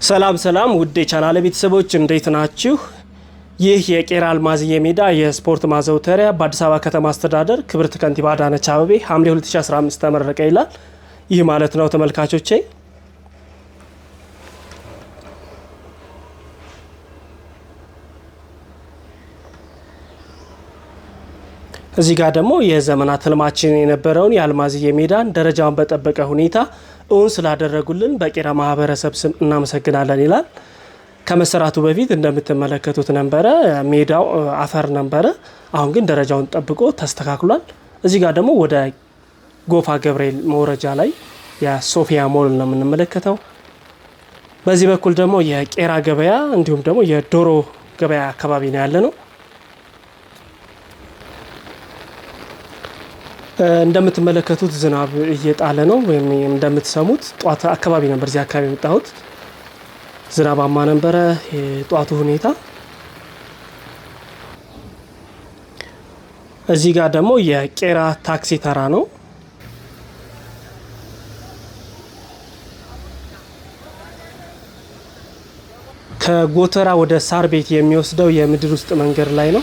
ሰላም ሰላም ውድ የቻናሌ ቤተሰቦች እንዴት ናችሁ? ይህ የቄራ አልማዝዬ ሜዳ የስፖርት ማዘውተሪያ በአዲስ አበባ ከተማ አስተዳደር ክብርት ከንቲባ አዳነች አቤቤ ሐምሌ 2015 ተመረቀ ይላል። ይህ ማለት ነው ተመልካቾቼ። እዚህ ጋር ደግሞ የዘመናት ህልማችን የነበረውን የአልማዝዬ ሜዳን ደረጃውን በጠበቀ ሁኔታ እውን ስላደረጉልን በቄራ ማህበረሰብ ስም እናመሰግናለን ይላል። ከመሰራቱ በፊት እንደምትመለከቱት ነበረ ሜዳው አፈር ነበረ። አሁን ግን ደረጃውን ጠብቆ ተስተካክሏል። እዚህ ጋር ደግሞ ወደ ጎፋ ገብርኤል መውረጃ ላይ የሶፊያ ሞል ነው የምንመለከተው። በዚህ በኩል ደግሞ የቄራ ገበያ እንዲሁም ደግሞ የዶሮ ገበያ አካባቢ ነው ያለ ነው። እንደምትመለከቱት ዝናብ እየጣለ ነው ወይም እንደምትሰሙት ጧት አካባቢ ነበር እዚህ አካባቢ የመጣሁት። ዝናባማ ነበረ የጧቱ ሁኔታ። እዚህ ጋር ደግሞ የቄራ ታክሲ ተራ ነው። ከጎተራ ወደ ሳር ቤት የሚወስደው የምድር ውስጥ መንገድ ላይ ነው።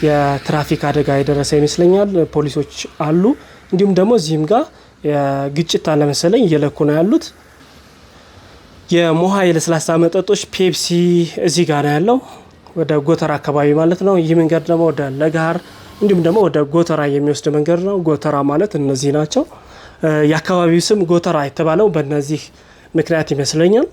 የትራፊክ አደጋ የደረሰ ይመስለኛል። ፖሊሶች አሉ። እንዲሁም ደግሞ እዚህም ጋር ግጭት አለ መሰለኝ እየለኩ ነው ያሉት። የሞሃ የለስላሳ መጠጦች ፔፕሲ እዚህ ጋር ነው ያለው ወደ ጎተራ አካባቢ ማለት ነው። ይህ መንገድ ደግሞ ወደ ለጋር እንዲሁም ደግሞ ወደ ጎተራ የሚወስድ መንገድ ነው። ጎተራ ማለት እነዚህ ናቸው። የአካባቢው ስም ጎተራ የተባለው በእነዚህ ምክንያት ይመስለኛል።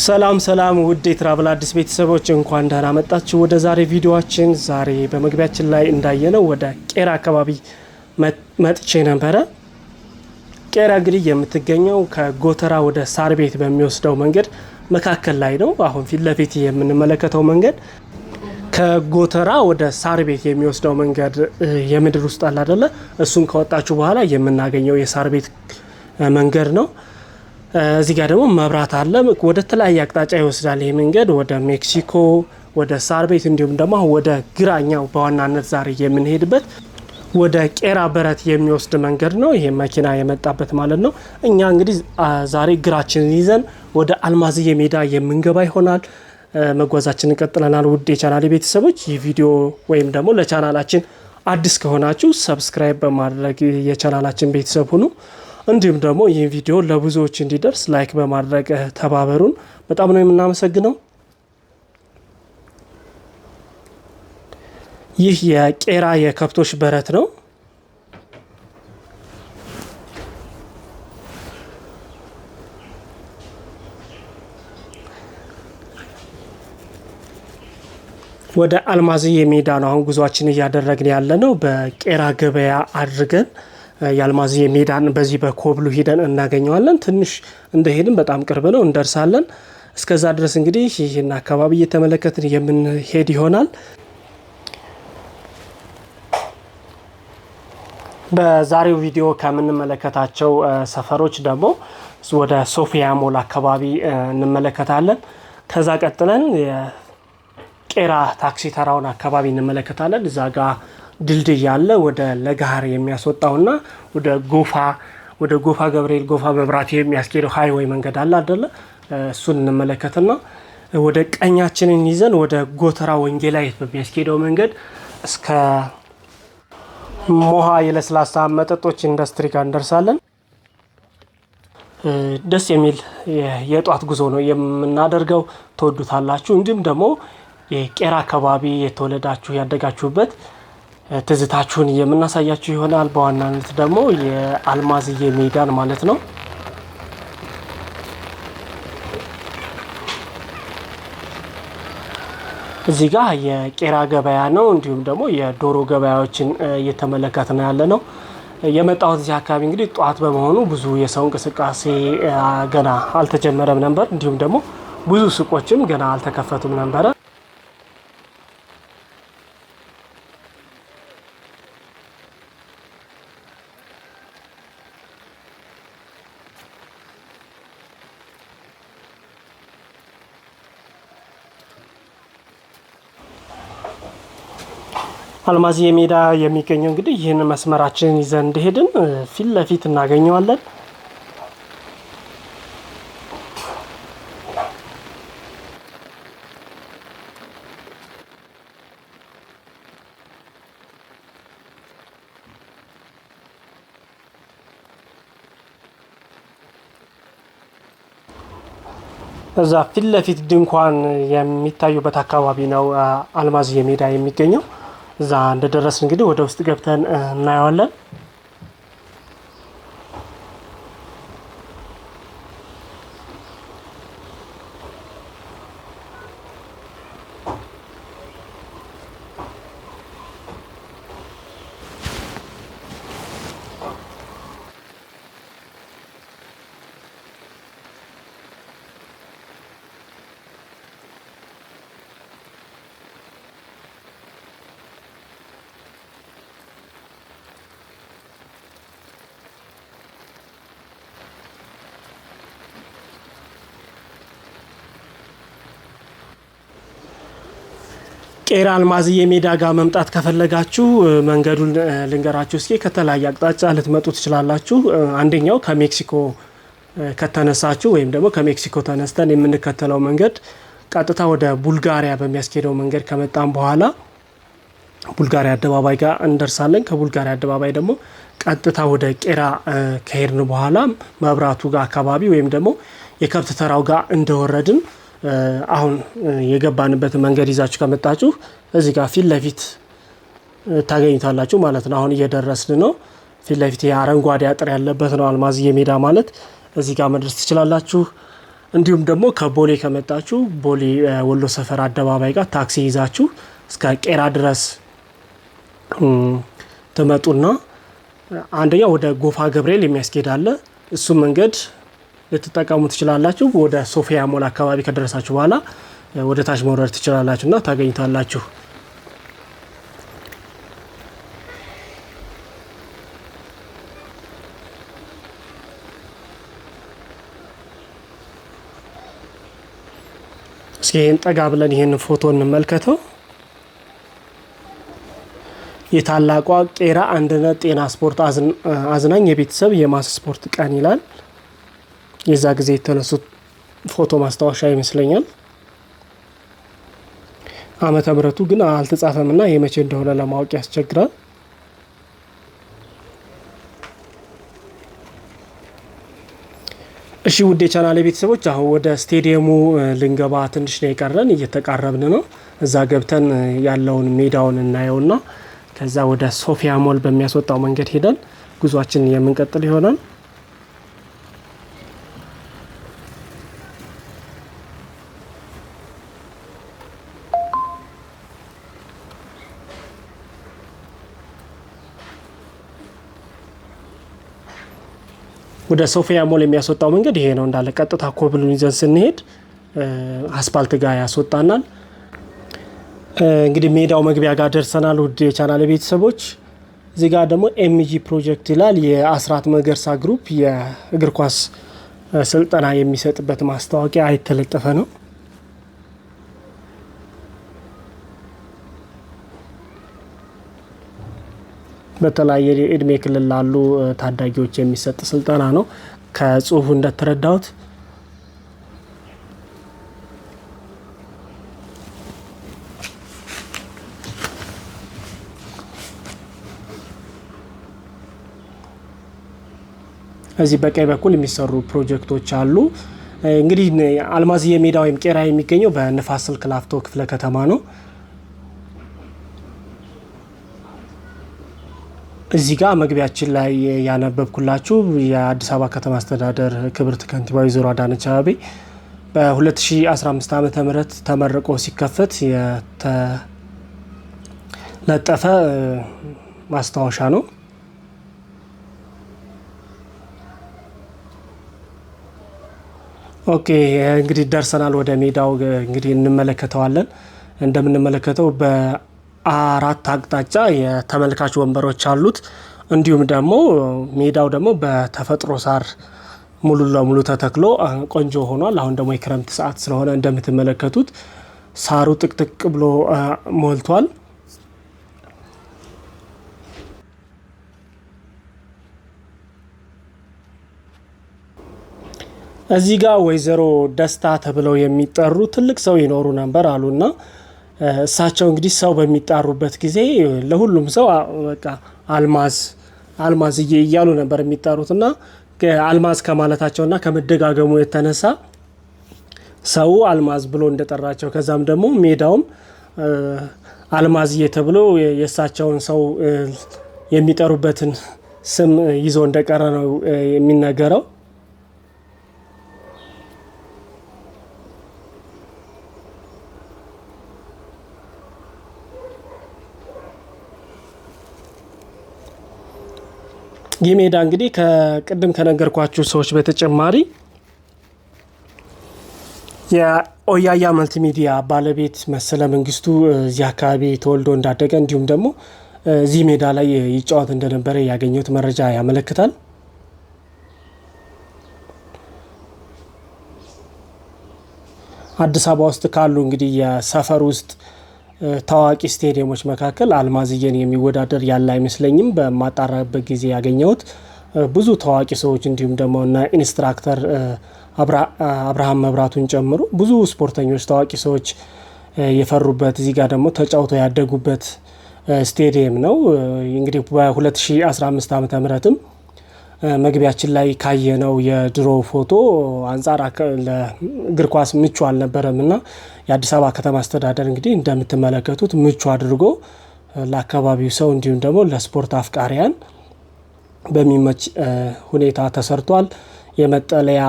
ሰላም ሰላም ውድ የትራቭል አዲስ ቤተሰቦች እንኳን ደህና መጣችሁ ወደ ዛሬ ቪዲዮአችን። ዛሬ በመግቢያችን ላይ እንዳየነው ወደ ቄራ አካባቢ መጥቼ ነበረ። ቄራ እንግዲህ የምትገኘው ከጎተራ ወደ ሳር ቤት በሚወስደው መንገድ መካከል ላይ ነው። አሁን ፊት ለፊት የምንመለከተው መንገድ ከጎተራ ወደ ሳር ቤት የሚወስደው መንገድ የምድር ውስጥ አለ አይደለ? እሱን ከወጣችሁ በኋላ የምናገኘው የሳር ቤት መንገድ ነው። እዚህ ጋር ደግሞ መብራት አለ። ወደ ተለያየ አቅጣጫ ይወስዳል ይህ መንገድ ወደ ሜክሲኮ፣ ወደ ሳር ቤት እንዲሁም ደግሞ ወደ ግራኛው በዋናነት ዛሬ የምንሄድበት ወደ ቄራ በረት የሚወስድ መንገድ ነው። ይሄ መኪና የመጣበት ማለት ነው። እኛ እንግዲህ ዛሬ ግራችንን ይዘን ወደ አልማዝዬ ሜዳ የምንገባ ይሆናል። መጓዛችንን እንቀጥለናል። ውድ የቻናሌ ቤተሰቦች ይህ ቪዲዮ ወይም ደግሞ ለቻናላችን አዲስ ከሆናችሁ ሰብስክራይብ በማድረግ የቻናላችን ቤተሰብ ሁኑ። እንዲሁም ደግሞ ይህ ቪዲዮ ለብዙዎች እንዲደርስ ላይክ በማድረግ ተባበሩን። በጣም ነው የምናመሰግነው። ይህ የቄራ የከብቶች በረት ነው። ወደ አልማዝዬ ሜዳ ነው አሁን ጉዟችን እያደረግን ያለ ነው። በቄራ ገበያ አድርገን የአልማዝዬ ሜዳን በዚህ በኮብሉ ሂደን እናገኘዋለን። ትንሽ እንደሄድን በጣም ቅርብ ነው እንደርሳለን። እስከዛ ድረስ እንግዲህ ይህን አካባቢ እየተመለከትን የምንሄድ ይሆናል። በዛሬው ቪዲዮ ከምንመለከታቸው ሰፈሮች ደግሞ ወደ ሶፊያ ሞል አካባቢ እንመለከታለን። ከዛ ቀጥለን የቄራ ታክሲ ተራውን አካባቢ እንመለከታለን። እዛ ጋር ድልድይ ያለ ወደ ለጋር የሚያስወጣውና ወደ ጎፋ ገብርኤል ጎፋ መብራት የሚያስኬደው ሃይዌይ መንገድ አለ አይደለ? እሱን እንመለከትና ወደ ቀኛችንን ይዘን ወደ ጎተራ ወንጌላይት በሚያስኬደው መንገድ እስከ ሞሃ የለስላሳ መጠጦች ኢንዱስትሪ ጋር እንደርሳለን። ደስ የሚል የጧት ጉዞ ነው የምናደርገው። ትወዱታላችሁ። እንዲሁም ደግሞ የቄራ አካባቢ የተወለዳችሁ ያደጋችሁበት ትዝታችሁን የምናሳያችሁ ይሆናል። በዋናነት ደግሞ የአልማዝዬ ሜዳን ማለት ነው። እዚህ ጋር የቄራ ገበያ ነው። እንዲሁም ደግሞ የዶሮ ገበያዎችን እየተመለከት ነው ያለ ነው። የመጣሁት እዚህ አካባቢ እንግዲህ ጠዋት በመሆኑ ብዙ የሰው እንቅስቃሴ ገና አልተጀመረም ነበር። እንዲሁም ደግሞ ብዙ ሱቆችም ገና አልተከፈቱም ነበረ። አልማዝዬ ሜዳ የሚገኘው እንግዲህ ይህን መስመራችንን ይዘን እንደሄድን ፊት ለፊት እናገኘዋለን። እዛ ፊት ለፊት ድንኳን የሚታዩበት አካባቢ ነው አልማዝዬ ሜዳ የሚገኘው። እዛ እንደደረስን እንግዲህ ወደ ውስጥ ገብተን እናየዋለን። ቄራ አልማዝዬ ሜዳ ጋር መምጣት ከፈለጋችሁ መንገዱን ልንገራችሁ እስኪ። ከተለያየ አቅጣጫ ልትመጡ ትችላላችሁ። አንደኛው ከሜክሲኮ ከተነሳችሁ ወይም ደግሞ ከሜክሲኮ ተነስተን የምንከተለው መንገድ ቀጥታ ወደ ቡልጋሪያ በሚያስኬደው መንገድ ከመጣን በኋላ ቡልጋሪያ አደባባይ ጋር እንደርሳለን። ከቡልጋሪያ አደባባይ ደግሞ ቀጥታ ወደ ቄራ ከሄድን በኋላ መብራቱ ጋር አካባቢ ወይም ደግሞ የከብት ተራው ጋር እንደወረድን አሁን የገባንበት መንገድ ይዛችሁ ከመጣችሁ እዚህ ጋር ፊት ለፊት ታገኙታላችሁ ማለት ነው። አሁን እየደረስን ነው። ፊት ለፊት የአረንጓዴ አጥር ያለበት ነው አልማዝዬ ሜዳ ማለት። እዚህ ጋር መድረስ ትችላላችሁ። እንዲሁም ደግሞ ከቦሌ ከመጣችሁ ቦሌ ወሎ ሰፈር አደባባይ ጋር ታክሲ ይዛችሁ እስከ ቄራ ድረስ ትመጡና አንደኛ ወደ ጎፋ ገብርኤል የሚያስኬድ አለ። እሱ መንገድ ልትጠቀሙ ትችላላችሁ። ወደ ሶፊያ ሞል አካባቢ ከደረሳችሁ በኋላ ወደ ታች መውረድ ትችላላችሁና ታገኙታላችሁ። እስኪ ይሄን ጠጋ ብለን ይሄን ፎቶ እንመልከተው። የታላቋ ቄራ አንድነት ጤና ስፖርት አዝናኝ የቤተሰብ የማስ ስፖርት ቀን ይላል። የዛ ጊዜ የተነሱት ፎቶ ማስታወሻ ይመስለኛል። ዓመተ ምሕረቱ ግን አልተጻፈምና የመቼ እንደሆነ ለማወቅ ያስቸግራል። እሺ ውድ የቻናሌ ቤተሰቦች አሁን ወደ ስቴዲየሙ ልንገባ ትንሽ ነው የቀረን፣ እየተቃረብን ነው። እዛ ገብተን ያለውን ሜዳውን እናየውና ከዛ ወደ ሶፊያ ሞል በሚያስወጣው መንገድ ሄደን ጉዟችንን የምንቀጥል ይሆናል። ወደ ሶፊያ ሞል የሚያስወጣው መንገድ ይሄ ነው እንዳለ ቀጥታ ኮብሉን ይዘን ስንሄድ አስፓልት ጋር ያስወጣናል። እንግዲህ ሜዳው መግቢያ ጋር ደርሰናል። ውድ የቻናል ቤተሰቦች እዚህ ጋር ደግሞ ኤምጂ ፕሮጀክት ይላል። የአስራት መገርሳ ግሩፕ የእግር ኳስ ስልጠና የሚሰጥበት ማስታወቂያ የተለጠፈ ነው። በተለያየ እድሜ ክልል ላሉ ታዳጊዎች የሚሰጥ ስልጠና ነው ከጽሁፉ እንደተረዳሁት። እዚህ በቀኝ በኩል የሚሰሩ ፕሮጀክቶች አሉ። እንግዲህ አልማዝዬ ሜዳ ወይም ቄራ የሚገኘው በንፋስ ስልክ ላፍቶ ክፍለ ከተማ ነው። እዚህ ጋር መግቢያችን ላይ ያነበብኩላችሁ የአዲስ አበባ ከተማ አስተዳደር ክብርት ከንቲባ ወይዘሮ አዳነች አቤቤ በ2015 ዓ.ም ተመርቆ ሲከፈት የተለጠፈ ማስታወሻ ነው። ኦኬ እንግዲህ ደርሰናል። ወደ ሜዳው እንግዲህ እንመለከተዋለን። እንደምንመለከተው በአራት አቅጣጫ የተመልካች ወንበሮች አሉት። እንዲሁም ደግሞ ሜዳው ደግሞ በተፈጥሮ ሳር ሙሉ ለሙሉ ተተክሎ ቆንጆ ሆኗል። አሁን ደግሞ የክረምት ሰዓት ስለሆነ እንደምትመለከቱት ሳሩ ጥቅጥቅ ብሎ ሞልቷል። እዚህ ጋር ወይዘሮ ደስታ ተብለው የሚጠሩ ትልቅ ሰው ይኖሩ ነበር አሉና እሳቸው እንግዲህ ሰው በሚጣሩበት ጊዜ ለሁሉም ሰው በቃ አልማዝዬ እያሉ ነበር የሚጠሩትና አልማዝ ከማለታቸውና ከመደጋገሙ የተነሳ ሰው አልማዝ ብሎ እንደጠራቸው ከዛም ደግሞ ሜዳውም አልማዝዬ ተብሎ የእሳቸውን ሰው የሚጠሩበትን ስም ይዞ እንደቀረ ነው የሚነገረው። ይህ ሜዳ እንግዲህ ከቅድም ከነገርኳችሁ ሰዎች በተጨማሪ የኦያያ መልቲሚዲያ ባለቤት መሰለ መንግስቱ እዚህ አካባቢ ተወልዶ እንዳደገ እንዲሁም ደግሞ እዚህ ሜዳ ላይ ይጫወት እንደነበረ ያገኘሁት መረጃ ያመለክታል። አዲስ አበባ ውስጥ ካሉ እንግዲህ የሰፈር ውስጥ ታዋቂ ስቴዲየሞች መካከል አልማዝዬን የሚወዳደር ያለ አይመስለኝም። በማጣራበት ጊዜ ያገኘሁት ብዙ ታዋቂ ሰዎች እንዲሁም ደግሞ እና ኢንስትራክተር አብርሃም መብራቱን ጨምሮ ብዙ ስፖርተኞች ታዋቂ ሰዎች የፈሩበት እዚህ ጋር ደግሞ ተጫውተው ያደጉበት ስቴዲየም ነው። እንግዲህ በ2015 ዓመተ ምህረትም መግቢያችን ላይ ካየነው የድሮ ፎቶ አንጻር ለእግር ኳስ ምቹ አልነበረም እና የአዲስ አበባ ከተማ አስተዳደር እንግዲህ እንደምትመለከቱት ምቹ አድርጎ ለአካባቢው ሰው እንዲሁም ደግሞ ለስፖርት አፍቃሪያን በሚመች ሁኔታ ተሰርቷል። የመጠለያ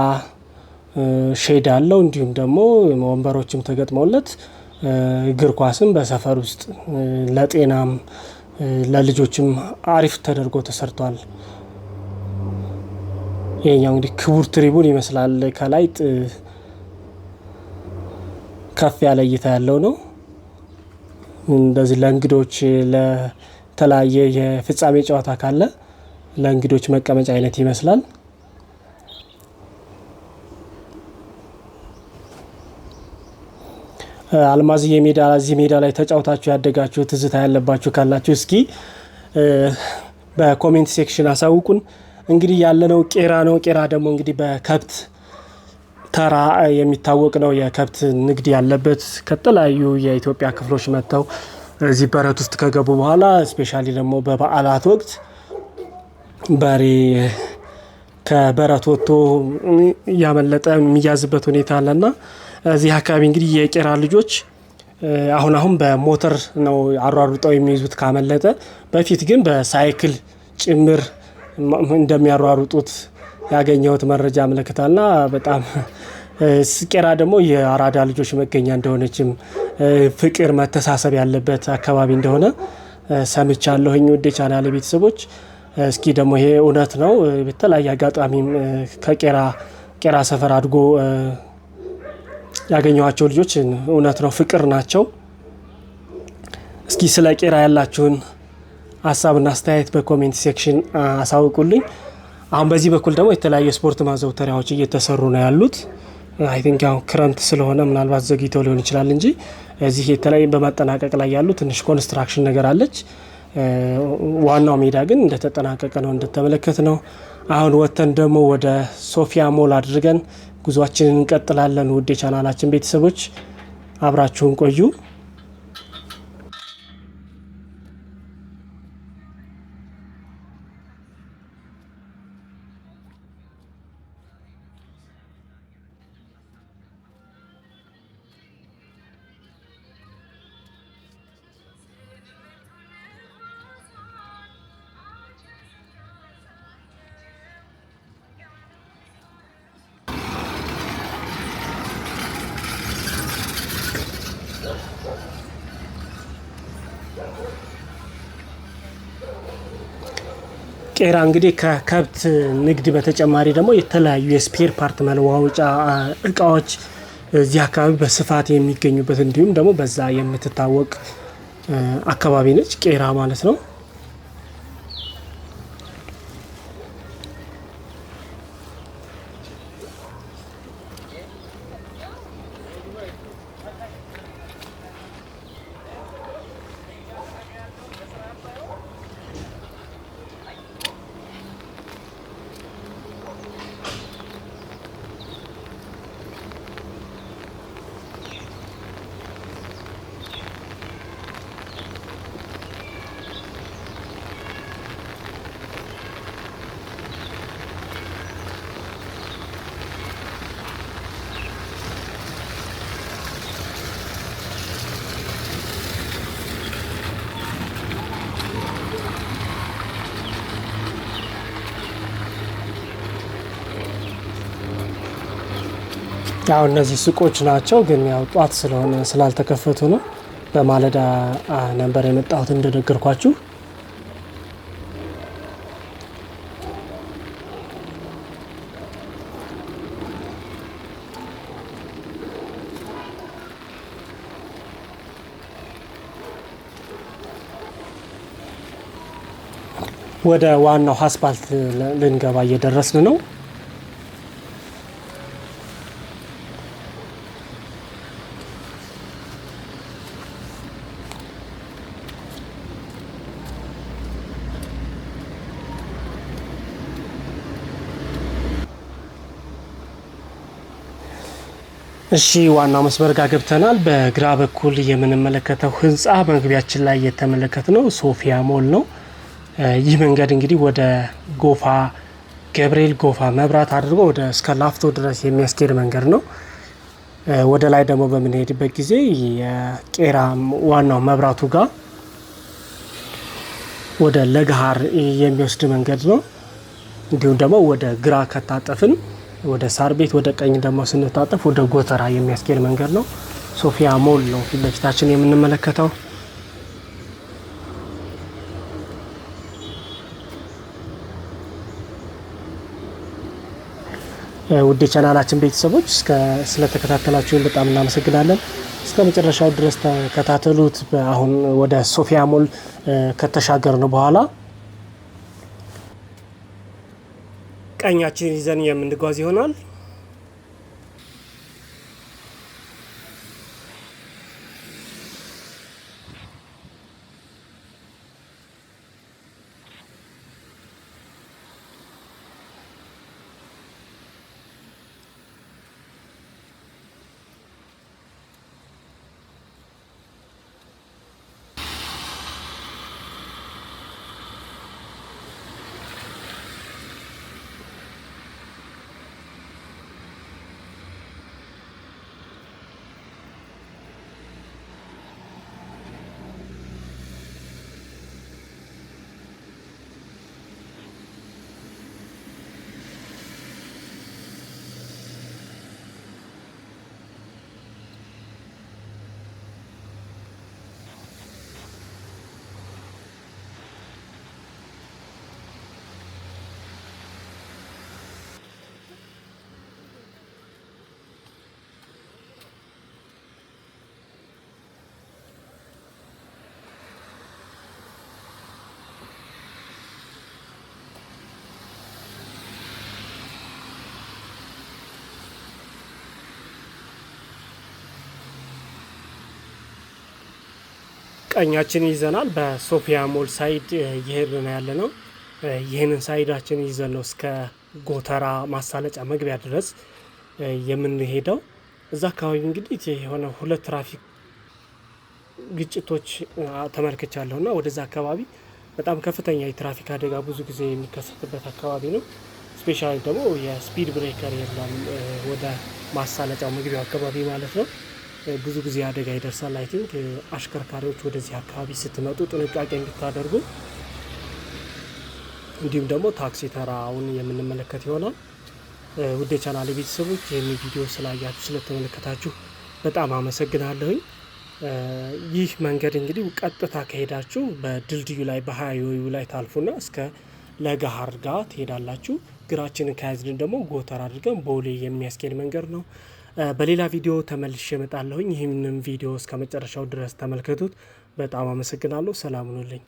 ሼድ አለው እንዲሁም ደግሞ ወንበሮችም ተገጥመውለት እግር ኳስም በሰፈር ውስጥ ለጤናም ለልጆችም አሪፍ ተደርጎ ተሰርቷል። ይሄኛው እንግዲህ ክቡር ትሪቡን ይመስላል። ከላይ ከፍ ያለ እይታ ያለው ነው። እንደዚህ ለእንግዶች ለተለያየ የፍጻሜ ጨዋታ ካለ ለእንግዶች መቀመጫ አይነት ይመስላል። አልማዝዬ ሜዳ እዚህ ሜዳ ላይ ተጫውታችሁ ያደጋችሁ ትዝታ ያለባችሁ ካላችሁ እስኪ በኮሜንት ሴክሽን አሳውቁን። እንግዲህ ያለነው ቄራ ነው። ቄራ ደግሞ እንግዲህ በከብት ተራ የሚታወቅ ነው። የከብት ንግድ ያለበት ከተለያዩ የኢትዮጵያ ክፍሎች መጥተው እዚህ በረት ውስጥ ከገቡ በኋላ ስፔሻሊ ደግሞ በበዓላት ወቅት በሬ ከበረት ወጥቶ እያመለጠ የሚያዝበት ሁኔታ አለና እዚህ አካባቢ እንግዲህ የቄራ ልጆች አሁን በሞተር ነው አሯሩጠው የሚይዙት ካመለጠ። በፊት ግን በሳይክል ጭምር እንደሚያሯሩጡት ያገኘሁት መረጃ አመለክታልና በጣም ቄራ ደግሞ የአራዳ ልጆች መገኛ እንደሆነችም ፍቅር፣ መተሳሰብ ያለበት አካባቢ እንደሆነ ሰምቻለሁኝ። ውድ ቻናሌ ቤተሰቦች እስኪ ደግሞ ይሄ እውነት ነው? በተለያየ አጋጣሚም ከቄራ ሰፈር አድጎ ያገኘኋቸው ልጆች እውነት ነው ፍቅር ናቸው። እስኪ ስለ ቄራ ያላችሁን ሀሳብና አስተያየት በኮሜንት ሴክሽን አሳውቁልኝ። አሁን በዚህ በኩል ደግሞ የተለያዩ ስፖርት ማዘውተሪያዎች እየተሰሩ ነው ያሉት። አይ ቲንክ ያው ክረምት ስለሆነ ምናልባት ዘግይተው ሊሆን ይችላል እንጂ እዚህ የተለያዩ በማጠናቀቅ ላይ ያሉ ትንሽ ኮንስትራክሽን ነገር አለች። ዋናው ሜዳ ግን እንደተጠናቀቀ ነው እንደተመለከት ነው። አሁን ወተን ደግሞ ወደ ሶፊያ ሞል አድርገን ጉዟችንን እንቀጥላለን። ውድ የቻናላችን ቤተሰቦች አብራችሁን ቆዩ። ቄራ እንግዲህ ከከብት ንግድ በተጨማሪ ደግሞ የተለያዩ የስፔር ፓርት መለዋወጫ እቃዎች እዚህ አካባቢ በስፋት የሚገኙበት እንዲሁም ደግሞ በዛ የምትታወቅ አካባቢ ነች ቄራ ማለት ነው። ያው እነዚህ ሱቆች ናቸው፣ ግን ያው ጧት ስለሆነ ስላልተከፈቱ ነው። በማለዳ ነበር የመጣሁት እንደነገርኳችሁ። ወደ ዋናው አስፓልት ልንገባ እየደረስን ነው። እሺ ዋናው መስመር ጋር ገብተናል። በግራ በኩል የምንመለከተው ህንፃ መግቢያችን ላይ የተመለከትነው ሶፊያ ሞል ነው። ይህ መንገድ እንግዲህ ወደ ጎፋ ገብርኤል ጎፋ መብራት አድርጎ ወደ እስከ ላፍቶ ድረስ የሚያስኬድ መንገድ ነው። ወደ ላይ ደግሞ በምንሄድበት ጊዜ የቄራ ዋናው መብራቱ ጋር ወደ ለገሃር የሚወስድ መንገድ ነው። እንዲሁም ደግሞ ወደ ግራ ከታጠፍን ወደ ሳር ቤት፣ ወደ ቀኝ ደግሞ ስንታጠፍ ወደ ጎተራ የሚያስኬድ መንገድ ነው። ሶፊያ ሞል ነው ፊት ለፊታችን የምንመለከተው። ውድ የቻናላችን ቤተሰቦች ስለተከታተላችሁን በጣም እናመሰግናለን። እስከ መጨረሻው ድረስ ተከታተሉት። አሁን ወደ ሶፊያ ሞል ከተሻገርን በኋላ ቀኛችን ይዘን የምንጓዝ ይሆናል። ቀኛችን ይዘናል። በሶፊያ ሞል ሳይድ እየሄድን ያለ ነው። ይህንን ሳይዳችን ይዘን ነው እስከ ጎተራ ማሳለጫ መግቢያ ድረስ የምንሄደው። እዛ አካባቢ እንግዲህ የሆነ ሁለት ትራፊክ ግጭቶች ተመልክቻለሁ እና ወደዛ አካባቢ በጣም ከፍተኛ የትራፊክ አደጋ ብዙ ጊዜ የሚከሰትበት አካባቢ ነው። ስፔሻሊ ደግሞ የስፒድ ብሬከር የለም ወደ ማሳለጫው መግቢያው አካባቢ ማለት ነው። ብዙ ጊዜ አደጋ ይደርሳል። አይ ቲንክ አሽከርካሪዎች ወደዚህ አካባቢ ስትመጡ ጥንቃቄ እንድታደርጉ፣ እንዲሁም ደግሞ ታክሲ ተራውን የምንመለከት ይሆናል። ውድ የቻናሌ ቤተሰቦች ይህን ቪዲዮ ስላያችሁ ስለተመለከታችሁ በጣም አመሰግናለሁኝ። ይህ መንገድ እንግዲህ ቀጥታ ከሄዳችሁ በድልድዩ ላይ በሀይዌዩ ላይ ታልፉና እስከ ለገሃር ጋር ትሄዳላችሁ። ግራችንን ከያዝን ደግሞ ጎተራ አድርገን ቦሌ የሚያስኬድ መንገድ ነው። በሌላ ቪዲዮ ተመልሼ እመጣለሁኝ። ይህንን ቪዲዮ እስከ መጨረሻው ድረስ ተመልከቱት። በጣም አመሰግናለሁ። ሰላም ሁኑልኝ።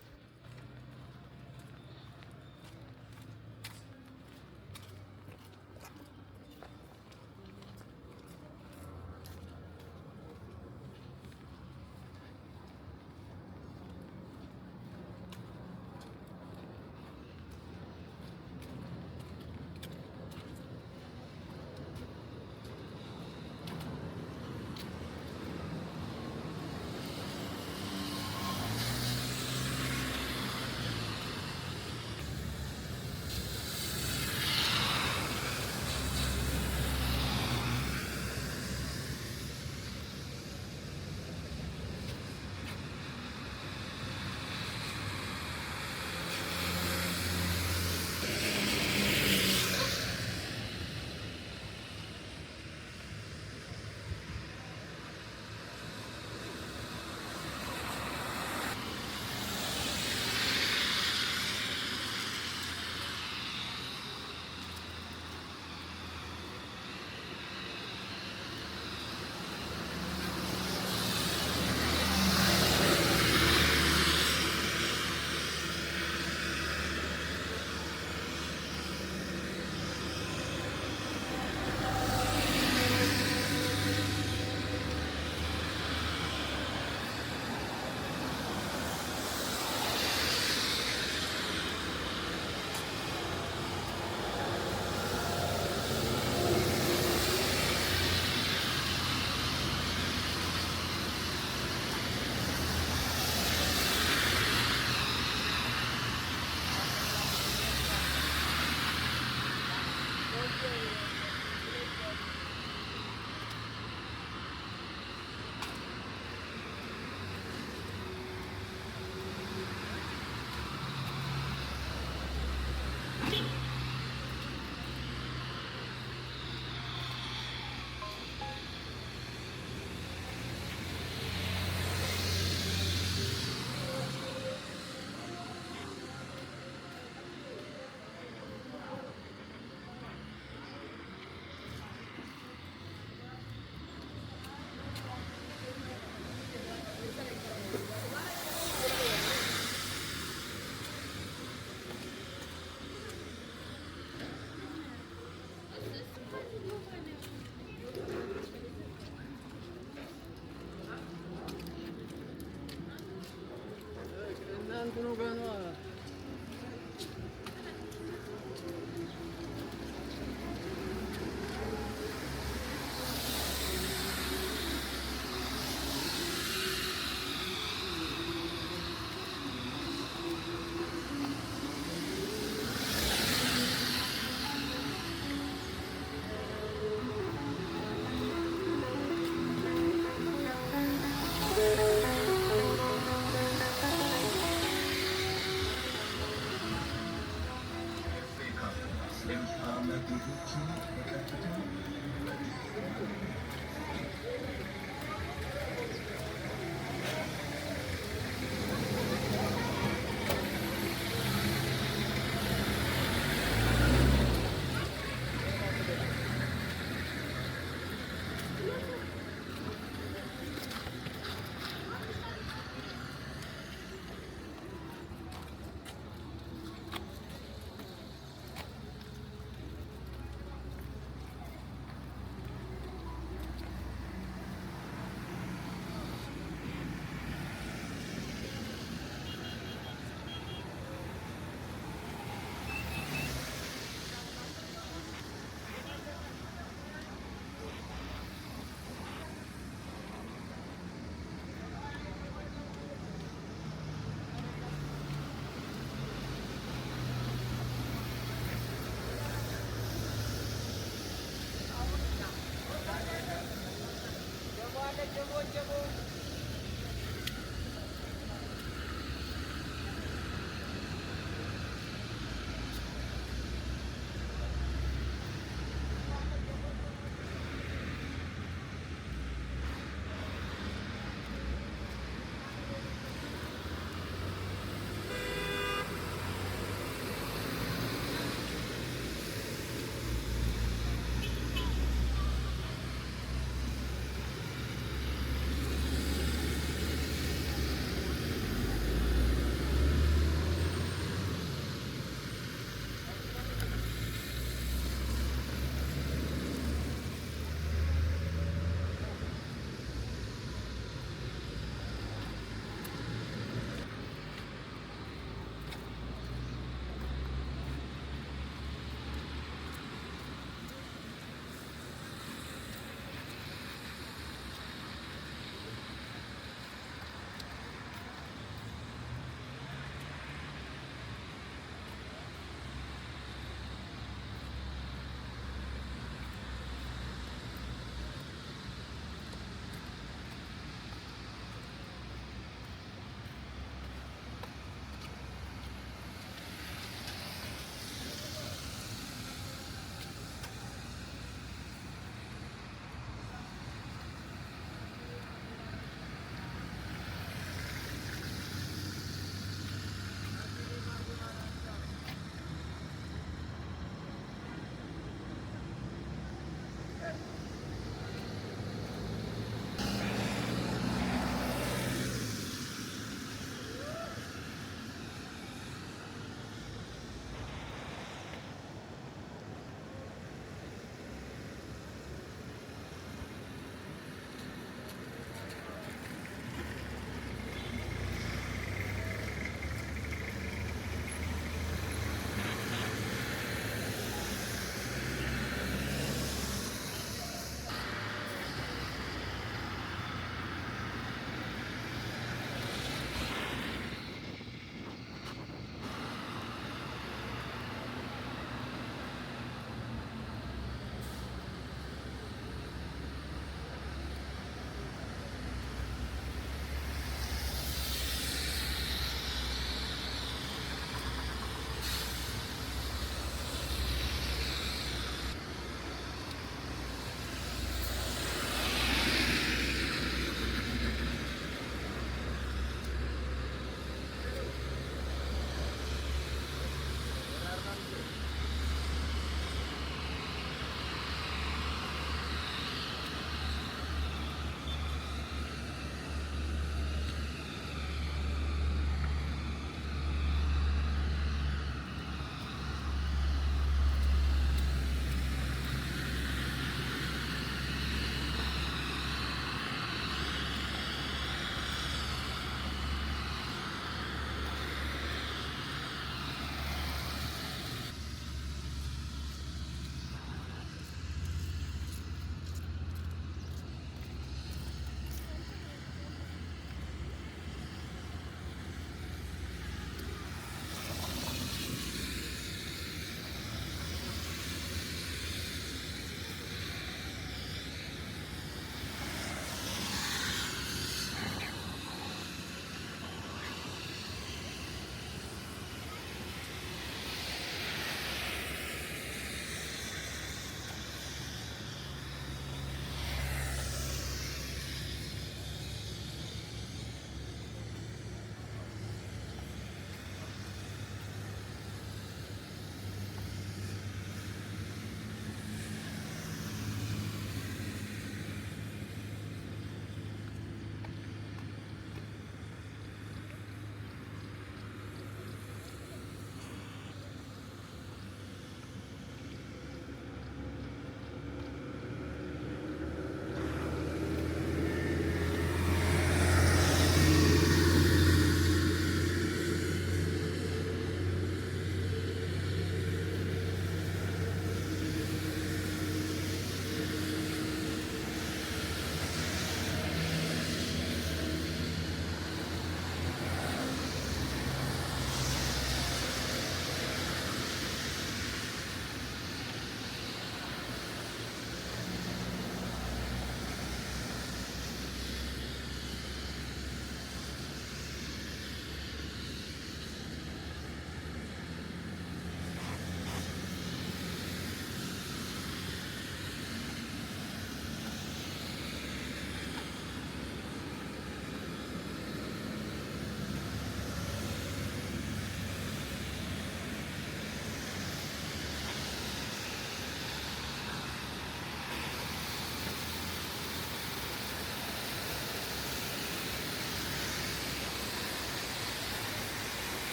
እንትኑ ጋር ነው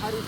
حريق